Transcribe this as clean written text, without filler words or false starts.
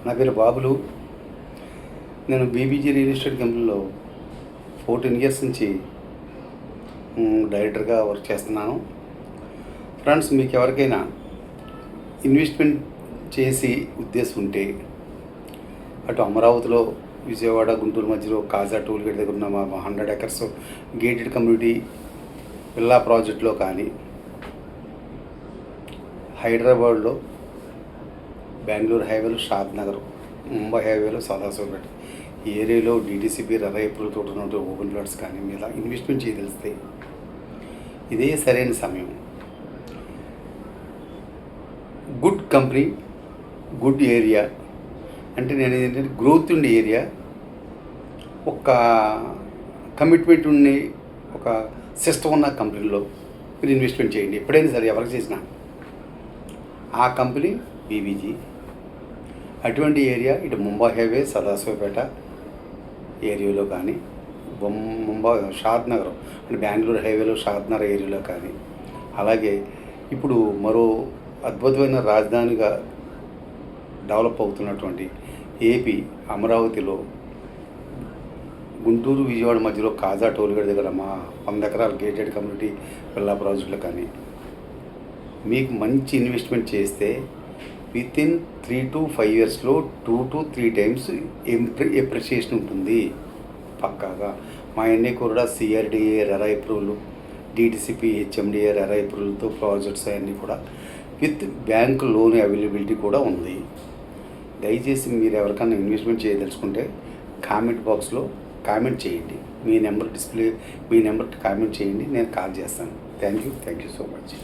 నా పేరు బాబులు. నేను బీబీజీ రియల్ ఎస్టేట్ కంపెనీలో 14 ఇయర్స్ నుంచి డైరెక్టర్గా వర్క్ చేస్తున్నాను. ఫ్రెండ్స్, మీకు ఎవరికైనా ఇన్వెస్ట్మెంట్ చేసి ఉద్దేశం ఉంటే అటు అమరావతిలో, విజయవాడ, గుంటూరు మధ్యలో కాజా టోల్ గేట్ దగ్గర ఉన్న 100 ఎకర్స్ గేటెడ్ కమ్యూనిటీ విల్లా ప్రాజెక్ట్లో కానీ, హైదరాబాద్లో బెంగళూరు హైవేలో షాద్ నగర్, ముంబై హైవేలో సదాశివపేట ఈ ఏరియాలో డీటీసీపీ ఎప్రిల్ తోటి ఉన్న ఓపెన్ ప్లాట్స్ కానీ మీద ఇన్వెస్ట్మెంట్ చేయదలిస్తే ఇదే సరైన సమయం. గుడ్ కంపెనీ, గుడ్ ఏరియా అంటే నేను ఏంటంటే గ్రోత్ ఉండే ఏరియా, ఒక కమిట్మెంట్ ఉండి ఒక సిస్టమ్ ఉన్న కంపెనీలో మీరు ఇన్వెస్ట్మెంట్ చేయండి. ఎప్పుడైనా సరే ఎవరికి చేసినా ఆ కంపెనీ బీబీజీ. అటువంటి ఏరియా ఇటు ముంబై హైవే సదాశివపేట ఏరియాలో కానీ, ముంబై షాద్ నగర్ అంటే బెంగళూరు హైవేలో షాద్ నగర్ ఏరియాలో కానీ, అలాగే ఇప్పుడు మరో అద్భుతమైన రాజధానిగా డెవలప్ అవుతున్నటువంటి ఏపీ అమరావతిలో గుంటూరు విజయవాడ మధ్యలో కాజా టోల్గేట్ దగ్గర 100 ఎకరాల గేటెడ్ కమ్యూనిటీ విల్లా ప్రాజెక్టులు కానీ మీకు మంచి ఇన్వెస్ట్మెంట్ చేస్తే వితిన్ 3 to 5 ఇయర్స్లో 2 to 3 times ఎప్రిసియేషన్ ఉంటుంది పక్కాగా. మా అన్నీ కూడా CRDA RERA approval, DTCP HMDA RERA అప్రూవల్తో ప్రాజెక్ట్స్ అన్నీ కూడా విత్ బ్యాంక్ లోన్ అవైలబిలిటీ కూడా ఉంది. దయచేసి మీరు ఎవరికైనా ఇన్వెస్ట్మెంట్ చేయదలుచుకుంటే కామెంట్ బాక్స్లో కామెంట్ చేయండి. మీ నెంబర్కి కామెంట్ చేయండి, నేను కాల్ చేస్తాను. Thank you so much.